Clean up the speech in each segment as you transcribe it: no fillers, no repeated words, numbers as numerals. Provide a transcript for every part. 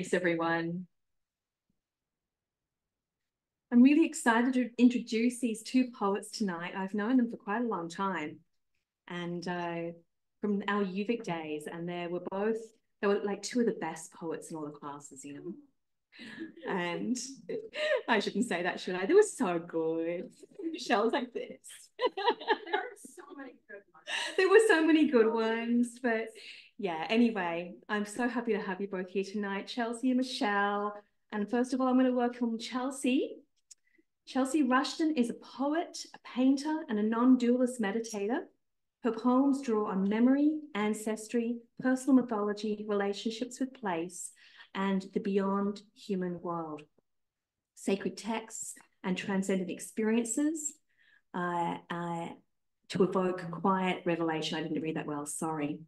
Thanks, everyone. I'm really excited to introduce these two poets tonight. I've known them for quite a long time, and from our UVic days, and they were like two of the best poets in all the classes, you know. And I shouldn't say that, should I? They were so good. Michelle's like this. There are so many good ones. There were so many good ones, but yeah, anyway, I'm so happy to have you both here tonight, Chelsea and Michelle. And first of all, I'm going to welcome Chelsea. ChelseaRushton is a poet, a painter, and a non-dualist meditator. Her poems draw on memory, ancestry, personal mythology, relationships with place, and the beyond human world. Sacred texts and transcendent experiences to evoke quiet revelation. I didn't read that well, sorry.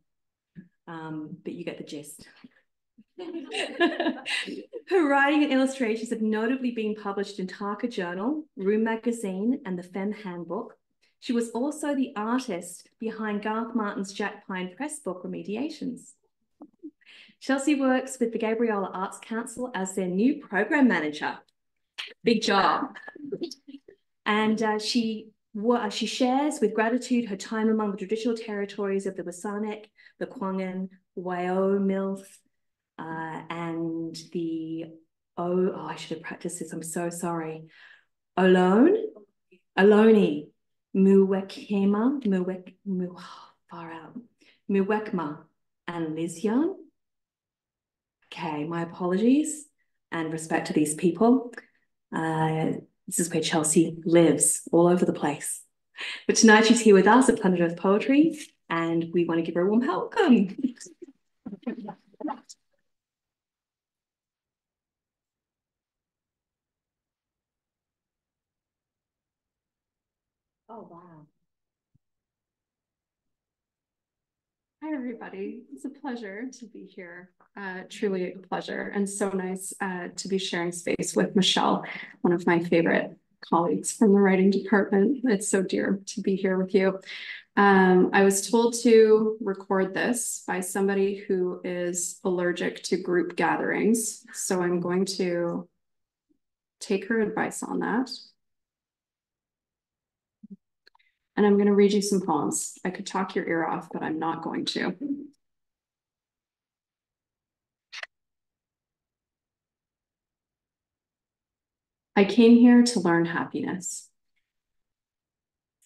But you get the gist. Her writing and illustrations have notably been published in TARKA Journal, Room Magazine, and the Femme Handbook. She was also the artist behind Garth Martin's Jack Pine Press book, Remediations. Chelsea works with the Gabriola Arts Council as their new program manager. Big job. And she shares with gratitude her time among the traditional territories of the Wasanek, the Kwangan, Wyomilth, and the, I should have practiced this, I'm so sorry. Ohlone, Muwekma, Muwekma, and Lisjan. Okay, my apologies and respect to these people. This is where Chelsea lives, all over the place. But tonight she's here with us at Planet Earth Poetry, and we want to give her a warm welcome. Oh, wow. Hi, everybody. It's a pleasure to be here. Truly a pleasure, and so nice to be sharing space with Michelle, one of my favorite colleagues from the writing department. It's so dear to be here with you. I was told to record this by somebody who is allergic to group gatherings, so I'm going to take her advice on that. And I'm going to read you some poems. I could talk your ear off, but I'm not going to. I came here to learn happiness.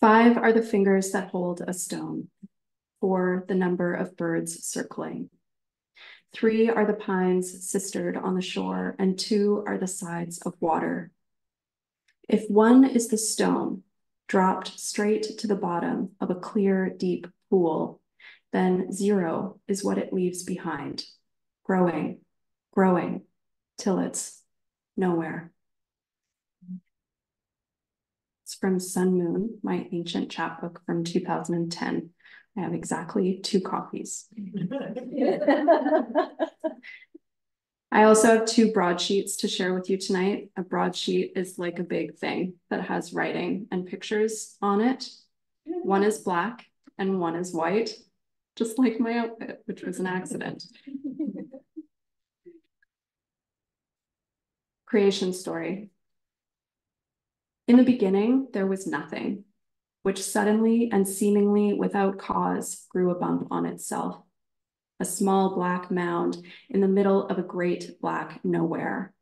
5 are the fingers that hold a stone. 4, the number of birds circling. 3 are the pines sistered on the shore, and 2 are the sides of water. If 1 is the stone, dropped straight to the bottom of a clear, deep pool, then 0 is what it leaves behind, growing, growing, till it's nowhere. It's from Sun Moon, my ancient chapbook from 2010. I have exactly 2 copies. I also have 2 broadsheets to share with you tonight. A broadsheet is like a big thing that has writing and pictures on it. One is black and one is white, just like my outfit, which was an accident. Creation story. In the beginning, there was nothing, which suddenly and seemingly without cause grew a bump on itself. A small black mound in the middle of a great black nowhere.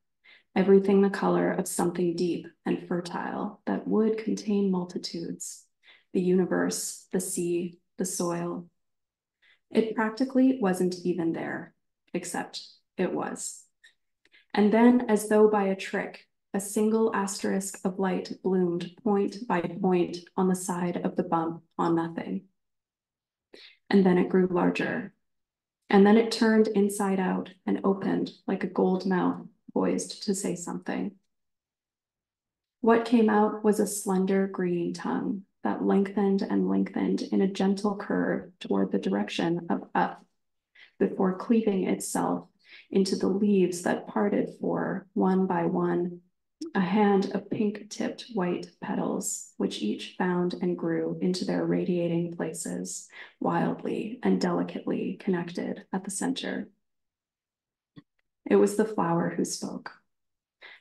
Everything the color of something deep and fertile that would contain multitudes. The universe, the sea, the soil. It practically wasn't even there, except it was. And then, as though by a trick, a single asterisk of light bloomed point by point on the side of the bump on nothing. And then it grew larger. And then it turned inside out and opened like a gold mouth poised to say something. What came out was a slender green tongue that lengthened and lengthened in a gentle curve toward the direction of up, before cleaving itself into the leaves that parted for, one by one, a hand of pink-tipped white petals, which each found and grew into their radiating places, wildly and delicately connected at the center. It was the flower who spoke.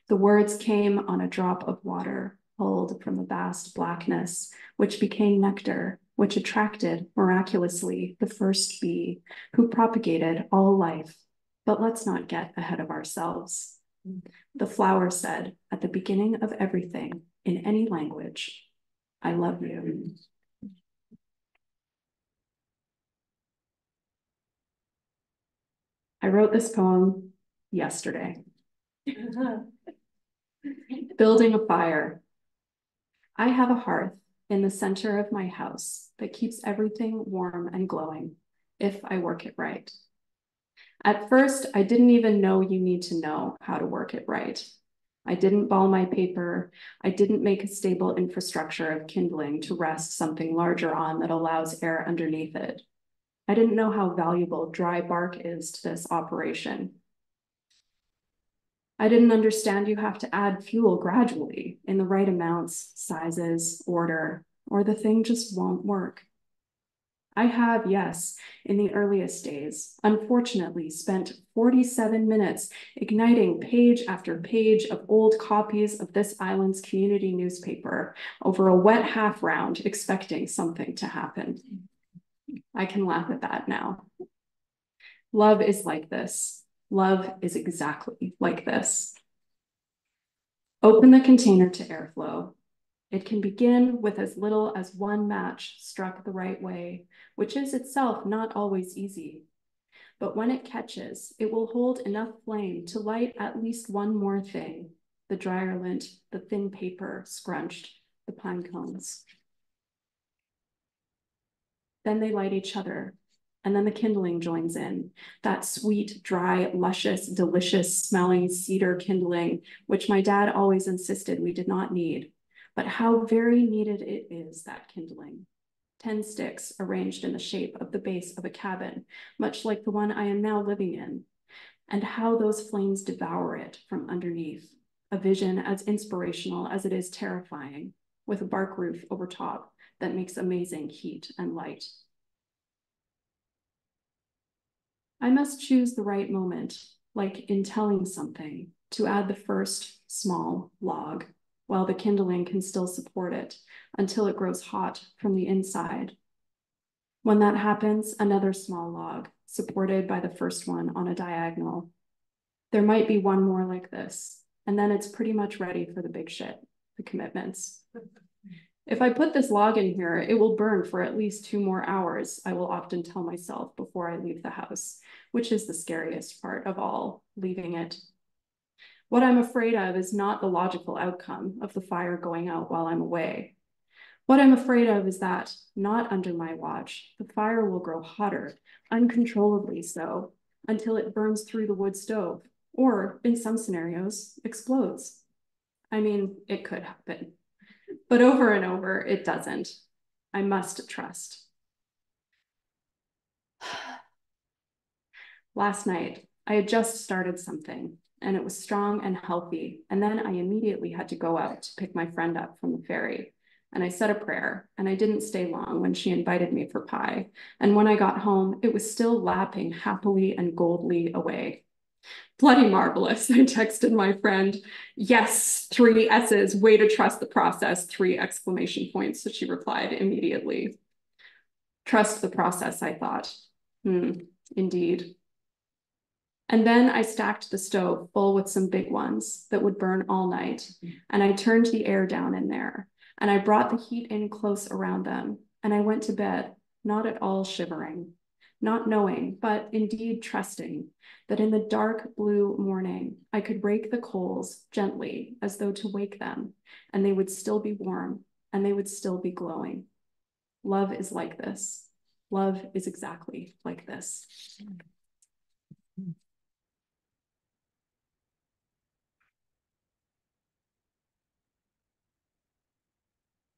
The words came on a drop of water pulled from the vast blackness, which became nectar, which attracted, miraculously, the first bee, who propagated all life. But let's not get ahead of ourselves. The flower said, at the beginning of everything, in any language, I love you. I wrote this poem yesterday. Building a fire. I have a hearth in the center of my house that keeps everything warm and glowing, if I work it right. At first, I didn't even know you need to know how to work it right. I didn't ball my paper. I didn't make a stable infrastructure of kindling to rest something larger on that allows air underneath it. I didn't know how valuable dry bark is to this operation. I didn't understand you have to add fuel gradually in the right amounts, sizes, order, or the thing just won't work. I have, yes, in the earliest days, unfortunately spent 47 minutes igniting page after page of old copies of this island's community newspaper over a wet half round, expecting something to happen. I can laugh at that now. Love is like this. Love is exactly like this. Open the container to airflow. It can begin with as little as one match struck the right way, which is itself not always easy. But when it catches, it will hold enough flame to light at least one more thing: the dryer lint, the thin paper scrunched, the pine cones. Then they light each other, and then the kindling joins in, that sweet, dry, luscious, delicious smelling cedar kindling, which my dad always insisted we did not need. But how very needed it is, that kindling. 10 sticks arranged in the shape of the base of a cabin, much like the one I am now living in, and how those flames devour it from underneath, a vision as inspirational as it is terrifying, with a bark roof over top that makes amazing heat and light. I must choose the right moment, like in telling something, to add the first small log, while the kindling can still support it until it grows hot from the inside. When that happens, another small log, supported by the first one on a diagonal. There might be one more like this, and then it's pretty much ready for the big shit, the commitments. If I put this log in here, it will burn for at least 2 more hours, I will often tell myself before I leave the house, which is the scariest part of all, leaving it. What I'm afraid of is not the logical outcome of the fire going out while I'm away. What I'm afraid of is that, not under my watch, the fire will grow hotter, uncontrollably so, until it burns through the wood stove, or, in some scenarios, explodes. I mean, it could happen. But over and over, it doesn't. I must trust. Last night, I had just started something, and it was strong and healthy, and then I immediately had to go out to pick my friend up from the ferry. And I said a prayer, and I didn't stay long when she invited me for pie. And when I got home, it was still lapping happily and goldly away. Bloody marvelous, I texted my friend. Yes, 3 S's, way to trust the process, 3 exclamation points. So she replied immediately. Trust the process, I thought. Indeed. And then I stacked the stove full with some big ones that would burn all night. And I turned the air down in there. And I brought the heat in close around them. And I went to bed, not at all shivering, not knowing, but indeed trusting that in the dark blue morning, I could rake the coals gently as though to wake them, and they would still be warm, and they would still be glowing. Love is like this. Love is exactly like this.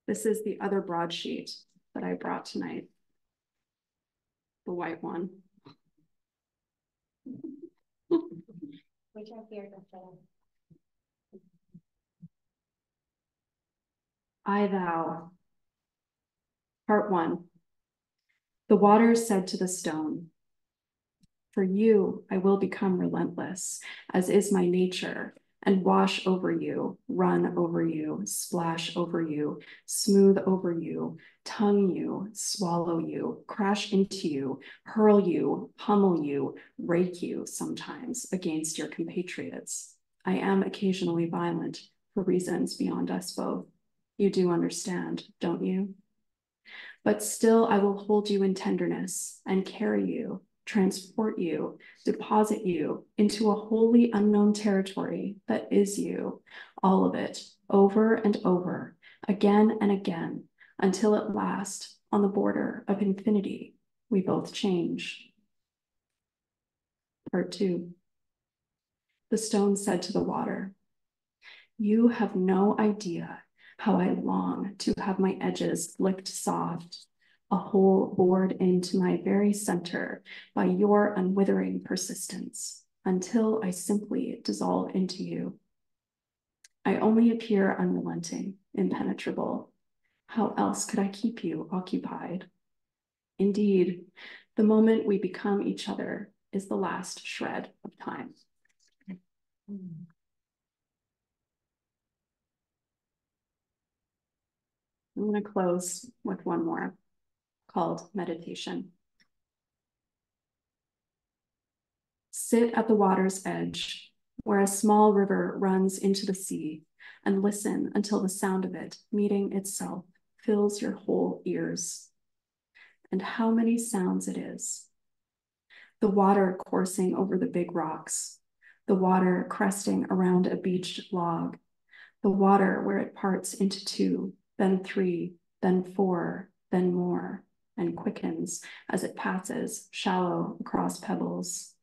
This is the other broadsheet that I brought tonight, the white one. I, thou. Part 1. The water said to the stone, For you, I will become relentless, as is my nature, and wash over you, run over you, splash over you, smooth over you, tongue you, swallow you, crash into you, hurl you, pummel you, rake you sometimes against your compatriots. I am occasionally violent for reasons beyond us both. You do understand, don't you? But still I will hold you in tenderness and carry you, transport you, deposit you into a wholly unknown territory that is you, all of it, over and over, again and again, until at last, on the border of infinity, we both change. Part 2. The stone said to the water, you have no idea how I long to have my edges licked soft, a hole bored into my very center by your unwithering persistence, until I simply dissolve into you. I only appear unrelenting, impenetrable. How else could I keep you occupied? Indeed, the moment we become each other is the last shred of time. I'm going to close with one more called meditation. Sit at the water's edge, where a small river runs into the sea, and listen until the sound of it meeting itself fills your whole ears. And how many sounds it is. The water coursing over the big rocks, the water cresting around a beached log, the water where it parts into 2, then 3, then 4, then more, and quickens as it passes shallow across pebbles.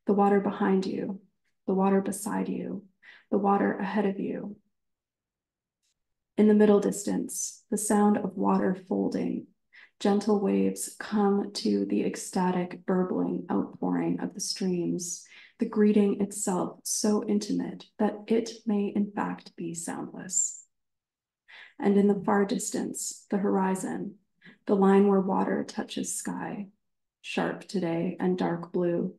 The water behind you, the water beside you, the water ahead of you. In the middle distance, the sound of water folding, gentle waves come to the ecstatic burbling outpouring of the streams, the greeting itself so intimate that it may in fact be soundless. And in the far distance, the horizon, the line where water touches sky, sharp today and dark blue.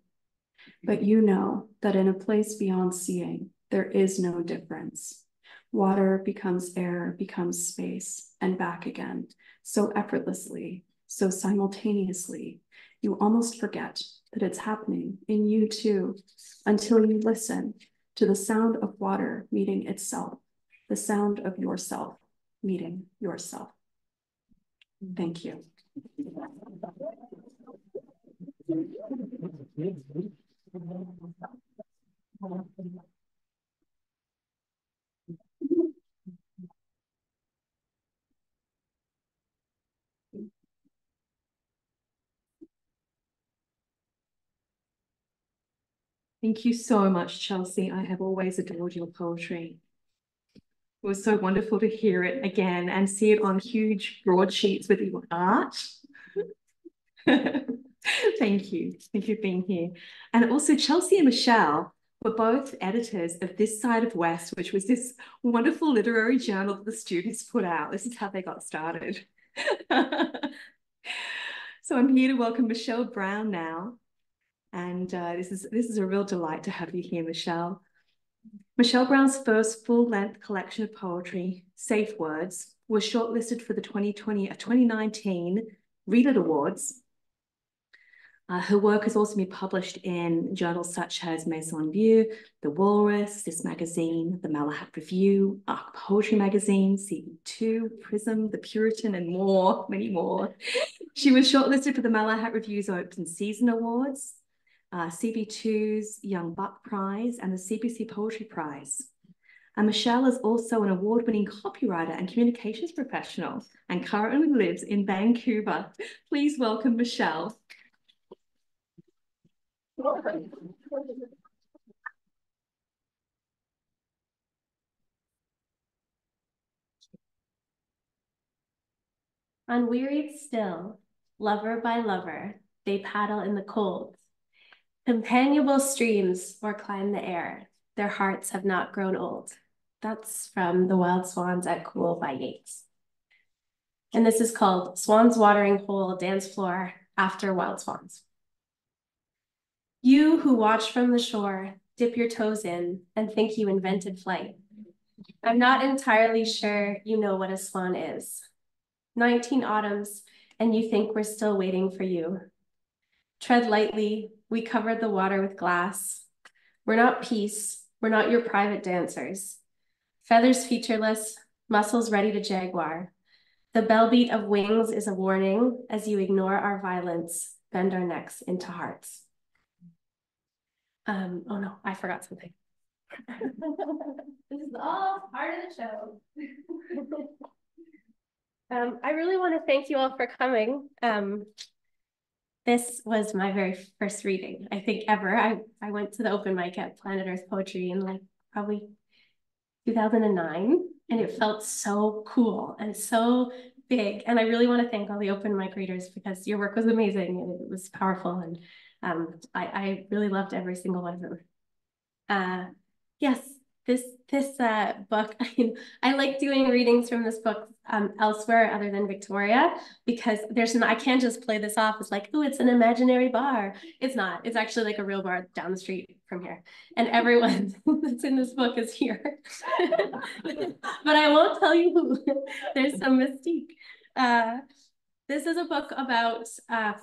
But you know that in a place beyond seeing, there is no difference. Water becomes air, becomes space, and back again, so effortlessly, so simultaneously, you almost forget that it's happening in you too, until you listen to the sound of water meeting itself, the sound of yourself meeting yourself. Thank you. Thank you so much, Chelsea. I have always adored your poetry. It was so wonderful to hear it again and see it on huge broadsheets with your art. Thank you. Thank you for being here. And also Chelsea and Michelle were both editors of This Side of West, which was this wonderful literary journal that the students put out. This is how they got started. So I'm here to welcome MichelleBrown now. And this is a real delight to have you here, Michelle. MichelleBrown's first full-length collection of poetry, Safe Words, was shortlisted for the 2019 ReLit Awards. Her work has also been published in journals such as Maisonneuve, The Walrus, This Magazine, the Malahat Review, Arc Poetry Magazine, CB2, Prism, The Puritan, and more, many more. She was shortlisted for the Malahat Review's Open Season Awards, CB2's Young Buck Prize, and the CBC Poetry Prize. And Michelle is also an award-winning copywriter and communications professional and currently lives in Vancouver. Please welcome Michelle. Unwearied still, lover by lover, they paddle in the cold. Companionable streams or climb the air, their hearts have not grown old. That's from The Wild Swans at Cool by Yeats. And this is called Swans Watering Hole Dance Floor After Wild Swans. You who watch from the shore, dip your toes in and think you invented flight. I'm not entirely sure you know what a swan is. 19 autumns, and you think we're still waiting for you. Tread lightly, we covered the water with glass. We're not peace, we're not your private dancers. Feathers featureless, muscles ready to jaguar. The bell beat of wings is a warning as you ignore our violence, bend our necks into hearts. Oh no, I forgot something. This is all part of the show. I really want to thank you all for coming. This was my very first reading, I think, ever. I went to the open mic at Planet Earth Poetry in like probably 2009, and it felt so cool and so big. And I really want to thank all the open mic readers because your work was amazing and it was powerful. And I really loved every single one of them. Yes, this book, I like doing readings from this book elsewhere other than Victoria, because I can't just play this off as like, oh, it's an imaginary bar. It's not. It's actually like a real bar down the street from here. And everyone that's in this book is here. But I won't tell you who. There's some mystique. This is a book about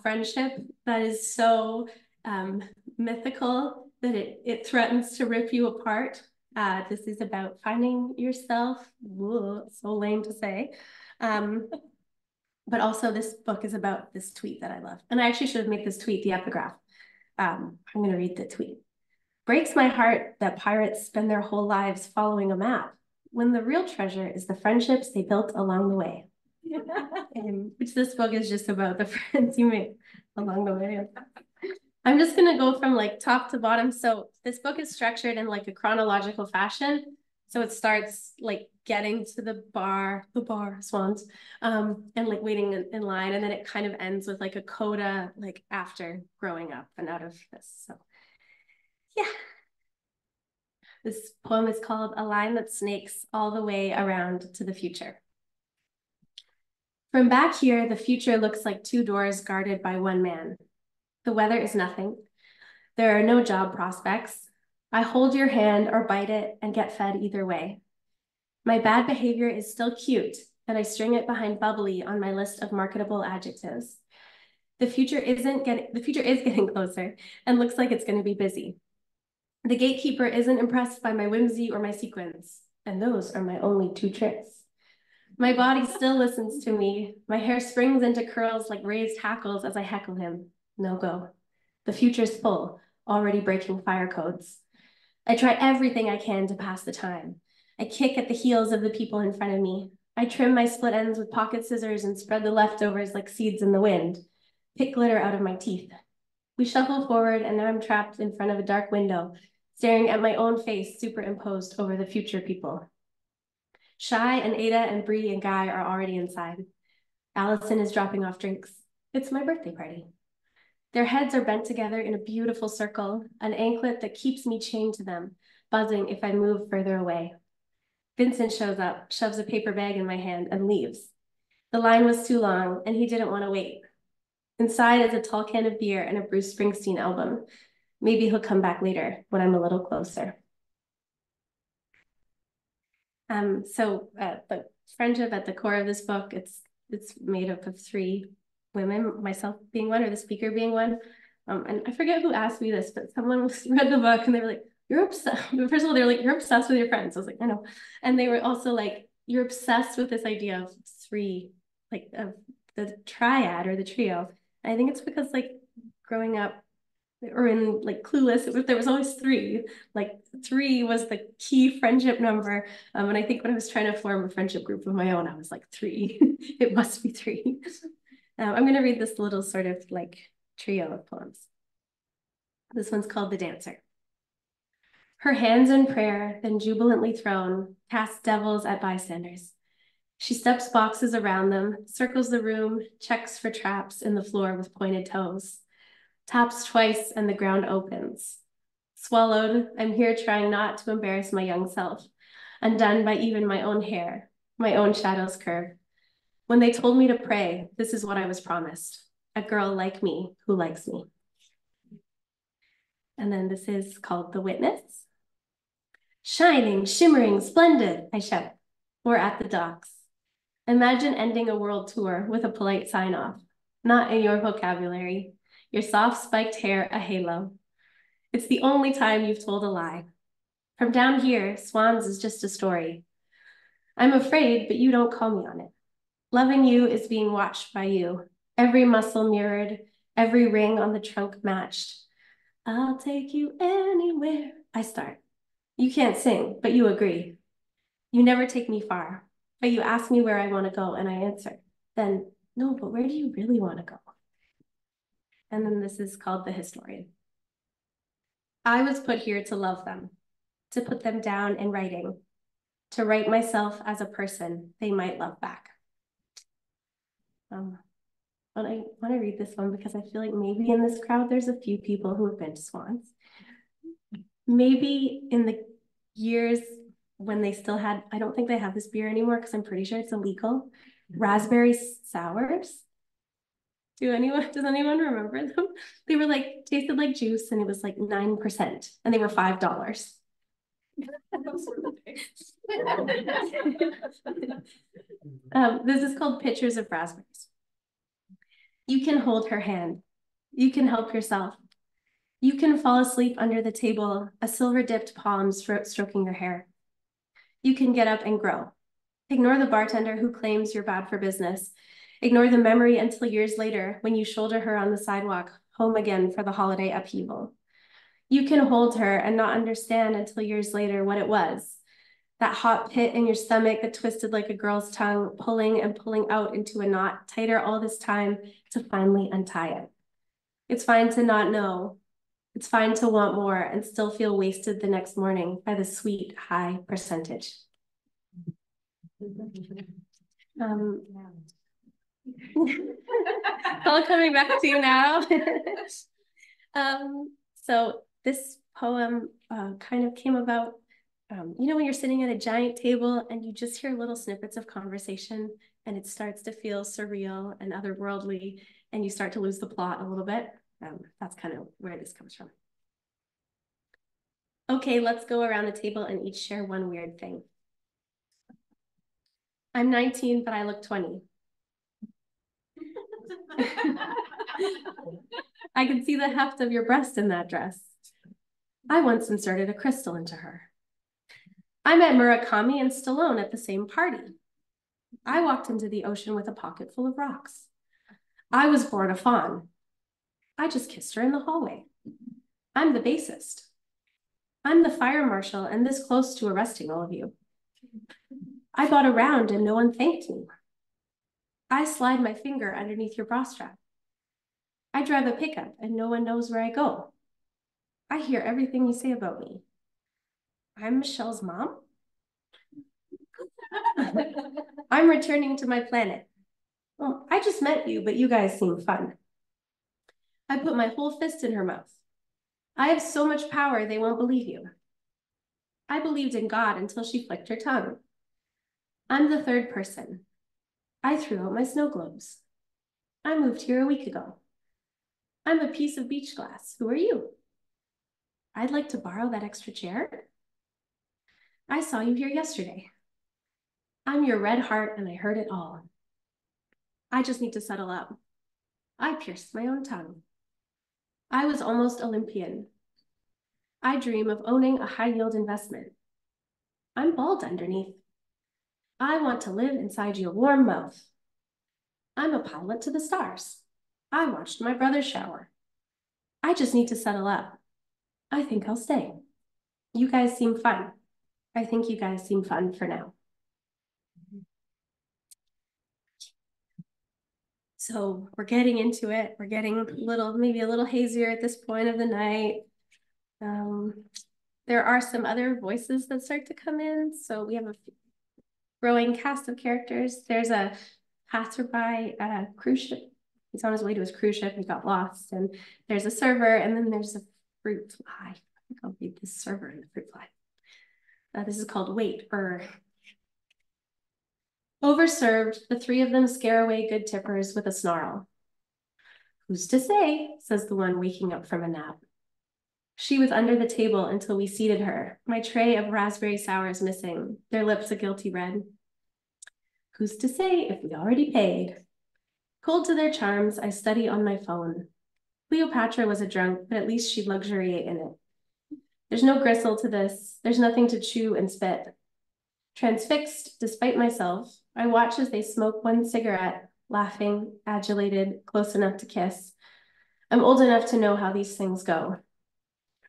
friendship that is so mythical that it threatens to rip you apart. This is about finding yourself. Whoa, so lame to say. But also this book is about this tweet that I love. And I actually should have made this tweet the epigraph. I'm going to read the tweet. Breaks my heart that pirates spend their whole lives following a map when the real treasure is the friendships they built along the way. Which this book is just about the friends you make along the way. I'm just going to go from like top to bottom. So this book is structured in like a chronological fashion. So it starts like getting to the bar swans, and like waiting in line. And then it kind of ends with like a coda, like after growing up and out of this. So yeah. This poem is called A Line That Snakes All the Way Around to the Future. From back here, the future looks like two doors guarded by one man. The weather is nothing. There are no job prospects. I hold your hand or bite it and get fed either way. My bad behavior is still cute, and I string it behind bubbly on my list of marketable adjectives. The future is getting closer and looks like it's going to be busy. The gatekeeper isn't impressed by my whimsy or my sequins, and those are my only two tricks. My body still listens to me. My hair springs into curls like raised hackles as I heckle him. No go. The future's full, already breaking fire codes. I try everything I can to pass the time. I kick at the heels of the people in front of me. I trim my split ends with pocket scissors and spread the leftovers like seeds in the wind. Pick glitter out of my teeth. We shuffle forward, and now I'm trapped in front of a dark window, staring at my own face superimposed over the future people. Shai and Ada and Bree and Guy are already inside. Allison is dropping off drinks. It's my birthday party. Their heads are bent together in a beautiful circle, an anklet that keeps me chained to them, buzzing if I move further away. Vincent shows up, shoves a paper bag in my hand, and leaves. The line was too long, and he didn't want to wait. Inside is a tall can of beer and a Bruce Springsteen album. Maybe he'll come back later when I'm a little closer. The friendship at the core of this book, it's made up of three women, myself being one, or the speaker being one. And I forget who asked me this, but someone read the book and they were like, you're obsessed. First of all, they were like, you're obsessed with your friends. I was like, I know. And they were also like, you're obsessed with this idea of three, like of the triad or the trio. And I think it's because like growing up or in like Clueless, there was always three. Like three was the key friendship number. And I think when I was trying to form a friendship group of my own, I was like three. It must be three. I'm going to read this little sort of like trio of poems. This one's called The Dancer. Her hands in prayer, then jubilantly thrown, casts devils at bystanders. She steps boxes around them, circles the room, checks for traps in the floor with pointed toes. Taps twice and the ground opens. Swallowed, I'm here trying not to embarrass my young self, undone by even my own hair, my own shadow's curve. When they told me to pray, this is what I was promised. A girl like me who likes me. And then this is called The Witness. Shining, shimmering, splendid, I shout. We're at the docks. Imagine ending a world tour with a polite sign-off. Not in your vocabulary. Your soft spiked hair a halo. It's the only time you've told a lie. From down here, swans is just a story. I'm afraid, but you don't call me on it. Loving you is being watched by you. Every muscle mirrored, every ring on the trunk matched. I'll take you anywhere. I start. You can't sing, but you agree. You never take me far, but you ask me where I want to go and I answer. Then, no, but where do you really want to go? And then this is called The Historian. I was put here to love them, to put them down in writing, to write myself as a person they might love back. But I want to read this one because I feel like maybe in this crowd, there's a few people who have been to swans. Maybe in the years when they still had, I don't think they have this beer anymore because I'm pretty sure it's illegal, raspberry sours. Does anyone remember them? They were like, tasted like juice and it was like 9% and they were $5. This is called Pictures of Raspberries. You can hold her hand. You can help yourself. You can fall asleep under the table, a silver-dipped palm stroking your hair. You can get up and grow. Ignore the bartender who claims you're bad for business. Ignore the memory until years later when you shoulder her on the sidewalk, home again for the holiday upheaval. You can hold her and not understand until years later what it was. That hot pit in your stomach that twisted like a girl's tongue, pulling and pulling out into a knot, tighter all this time to finally untie it. It's fine to not know. It's fine to want more and still feel wasted the next morning by the sweet high percentage. All coming back to you now. So this poem kind of came about, you know, when you're sitting at a giant table and you just hear little snippets of conversation and it starts to feel surreal and otherworldly and you start to lose the plot a little bit. That's kind of where this comes from. Okay, let's go around the table and each share one weird thing. I'm 19, but I look 20. I can see the heft of your breast in that dress. I once inserted a crystal into her. I met Murakami and Stallone at the same party. I walked into the ocean with a pocket full of rocks. I was born a fawn. I just kissed her in the hallway. I'm the bassist. I'm the fire marshal and this close to arresting all of you. I bought a round and no one thanked me. I slide my finger underneath your bra strap. I drive a pickup and no one knows where I go. I hear everything you say about me. I'm Michelle's mom. I'm returning to my planet. Well, I just met you, but you guys seem fun. I put my whole fist in her mouth. I have so much power, they won't believe you. I believed in God until she flicked her tongue. I'm the third person. I threw out my snow globes. I moved here a week ago. I'm a piece of beach glass. Who are you? I'd like to borrow that extra chair. I saw you here yesterday. I'm your red heart and I heard it all. I just need to settle up. I pierced my own tongue. I was almost Olympian. I dream of owning a high-yield investment. I'm bald underneath. I want to live inside your warm mouth. I'm a pilot to the stars. I watched my brother shower. I just need to settle up. I think I'll stay. You guys seem fun. I think you guys seem fun for now. So we're getting into it. We're getting maybe a little hazier at this point of the night. There are some other voices that start to come in. So we have a growing cast of characters. There's a passerby at a cruise ship. He's on his way to his cruise ship. He got lost. And there's a server. And then there's a fruit fly. I think I'll read this server and the fruit fly. This is called Wait. Overserved, the three of them scare away good tippers with a snarl. Who's to say, says the one waking up from a nap. She was under the table until we seated her, my tray of raspberry sours missing, their lips a guilty red. Who's to say if we already paid? Cold to their charms, I study on my phone. Cleopatra was a drunk, but at least she'd luxuriate in it. There's no gristle to this. There's nothing to chew and spit. Transfixed, despite myself, I watch as they smoke one cigarette, laughing, adulated, close enough to kiss. I'm old enough to know how these things go.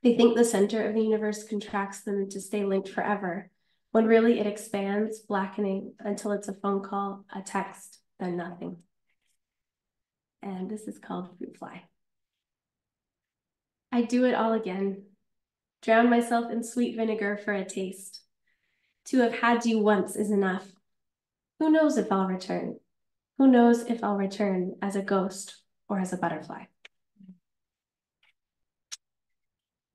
They think the center of the universe contracts them to stay linked forever, when really it expands, blackening until it's a phone call, a text, then nothing. And this is called Fruit Fly. I do it all again. Drown myself in sweet vinegar for a taste. To have had you once is enough. Who knows if I'll return? Who knows if I'll return as a ghost or as a butterfly?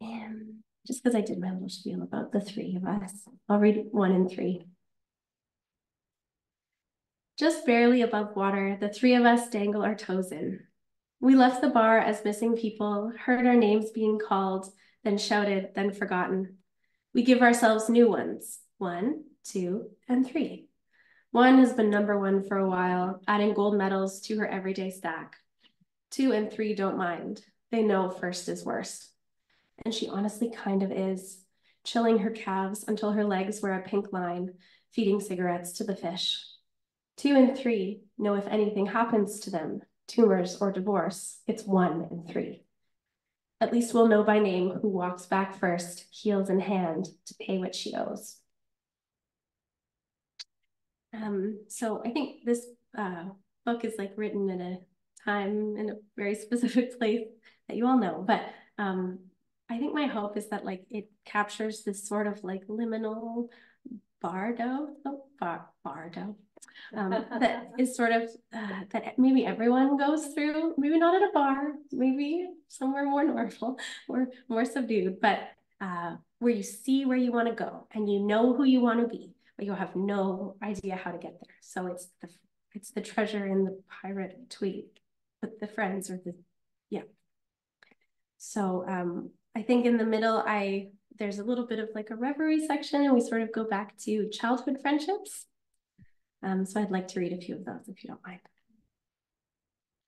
And just because I did my little spiel about the three of us, I'll read 1 and 3. Just barely above water, the three of us dangle our toes in. We left the bar as missing people, heard our names being called, then shouted, then forgotten. We give ourselves new ones, 1, 2, and 3. 1 has been number 1 for a while, adding gold medals to her everyday stack. 2 and 3 don't mind. They know first is worst. And she honestly kind of is, chilling her calves until her legs wear a pink line, feeding cigarettes to the fish. 2 and 3 know if anything happens to them, tumors or divorce, it's 1 and 3. At least we'll know by name who walks back first, heels in hand, to pay what she owes. So I think this book is like written in a time in a very specific place that you all know, but I think my hope is that like it captures this sort of like liminal bardo that is sort of that maybe everyone goes through, maybe not at a bar, maybe somewhere more normal or more subdued, but where you see where you want to go and you know who you want to be, but you have no idea how to get there. So it's the treasure in the pirate tweet with the friends or the, yeah. So I think in the middle, there's a little bit of like a reverie section and we sort of go back to childhood friendships. So I'd like to read a few of those if you don't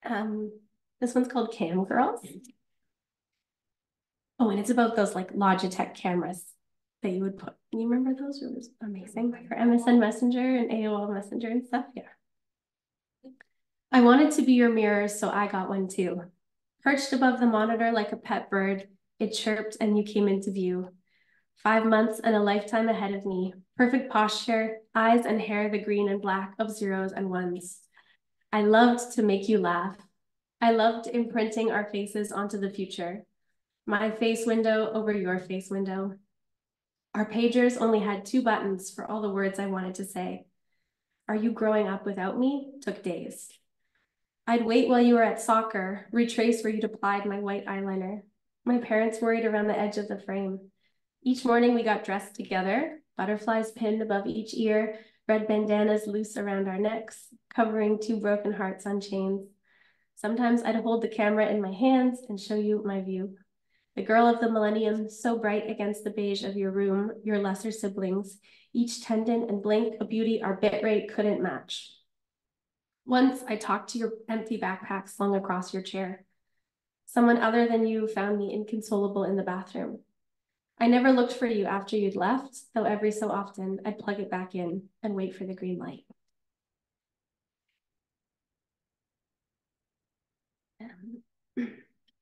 mind. This one's called Cam Girls. Oh, and it's about those like Logitech cameras that you would put. You remember those? It was amazing for MSN Messenger and AOL Messenger and stuff. Yeah. I wanted to be your mirror, so I got one too. Perched above the monitor like a pet bird, it chirped and you came into view. 5 months and a lifetime ahead of me. Perfect posture, eyes and hair the green and black of zeros and ones. I loved to make you laugh. I loved imprinting our faces onto the future. My face window over your face window. Our pagers only had 2 buttons for all the words I wanted to say. Are you growing up without me? Took days. I'd wait while you were at soccer, retrace where you'd applied my white eyeliner. My parents worried around the edge of the frame. Each morning we got dressed together, butterflies pinned above each ear, red bandanas loose around our necks, covering 2 broken hearts on chains. Sometimes I'd hold the camera in my hands and show you my view. The girl of the millennium, so bright against the beige of your room, your lesser siblings, each tendon and blink a beauty our bitrate couldn't match. Once I talked to your empty backpack slung across your chair. Someone other than you found me inconsolable in the bathroom. I never looked for you after you'd left, though every so often I'd plug it back in and wait for the green light.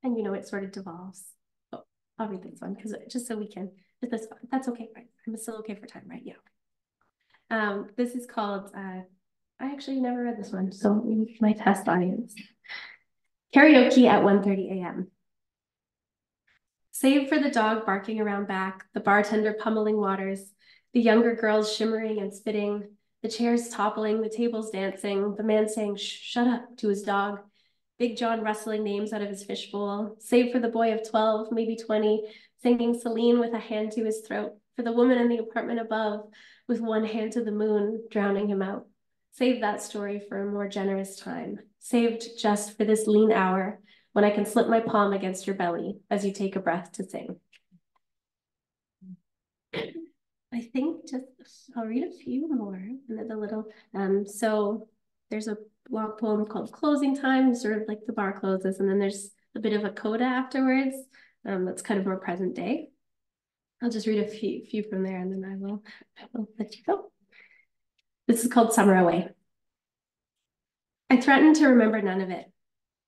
And you know, it sort of devolves. Oh, I'll read this one because just so we can, that's okay, right? I'm still okay for time, right? Yeah. This is called, I actually never read this one, so my test audience. Karaoke at 1:30 a.m. Save for the dog barking around back, the bartender pummeling waters, the younger girls shimmering and spitting, the chairs toppling, the tables dancing, the man saying, shut up, to his dog, Big John rustling names out of his fishbowl, save for the boy of 12, maybe 20, singing Celine with a hand to his throat, for the woman in the apartment above, with one hand to the moon, drowning him out. Save that story for a more generous time, saved just for this lean hour, when I can slip my palm against your belly as you take a breath to sing. I think I'll read a few more and then a little. So there's a blog poem called Closing Time, sort of like the bar closes, and then there's a bit of a coda afterwards. That's kind of more present day. I'll just read a few from there and then I will let you go. This is called Summer Away. I threaten to remember none of it.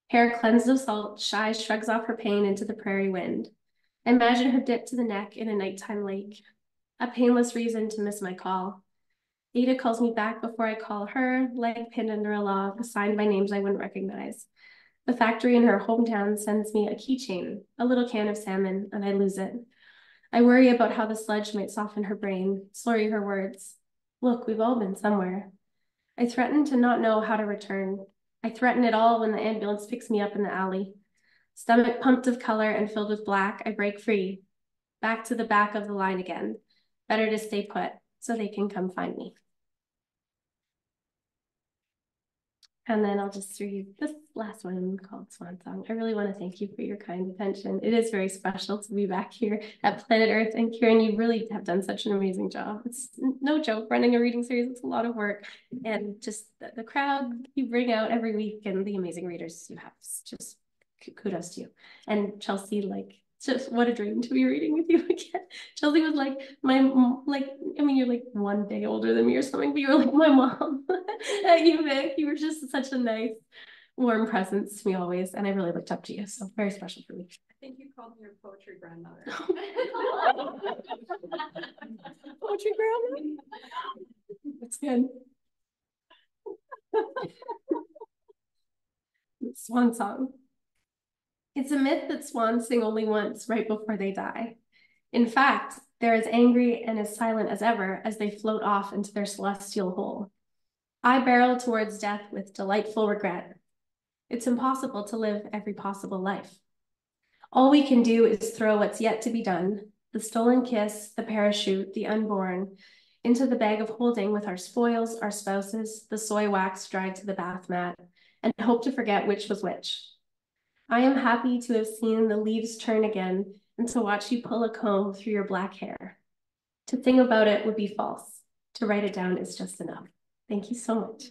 Hair cleansed of salt, shy shrugs off her pain into the prairie wind. I imagine her dipped to the neck in a nighttime lake. A painless reason to miss my call. Ada calls me back before I call her, leg pinned under a log, signed by names I wouldn't recognize. The factory in her hometown sends me a keychain, a little can of salmon, and I lose it. I worry about how the sludge might soften her brain, slurry her words. Look, we've all been somewhere. I threaten to not know how to return. I threaten it all when the ambulance picks me up in the alley. Stomach pumped of color and filled with black, I break free. Back to the back of the line again. Better to stay put so they can come find me. And then I'll just read this last one called Swan Song. I really want to thank you for your kind attention. It is very special to be back here at Planet Earth. And Kieran, you really have done such an amazing job. It's no joke running a reading series. It's a lot of work. And just the crowd you bring out every week and the amazing readers you have. It's just kudos to you. And Chelsea, like, just what a dream to be reading with you again. Chelsea was like I mean, you're like 1 day older than me or something, but you were like my mom at UVic. You were just such a nice, warm presence to me always, and I really looked up to you. So very special for me. I think you called me your poetry grandmother. Poetry grandmother. That's good. Swan Song. It's a myth that swans sing only once right before they die. In fact, they're as angry and as silent as ever as they float off into their celestial hole. I barrel towards death with delightful regret. It's impossible to live every possible life. All we can do is throw what's yet to be done, the stolen kiss, the parachute, the unborn, into the bag of holding with our spoils, our spouses, the soy wax dried to the bath mat, and hope to forget which was which. I am happy to have seen the leaves turn again and to watch you pull a comb through your black hair. To think about it would be false. To write it down is just enough. Thank you so much.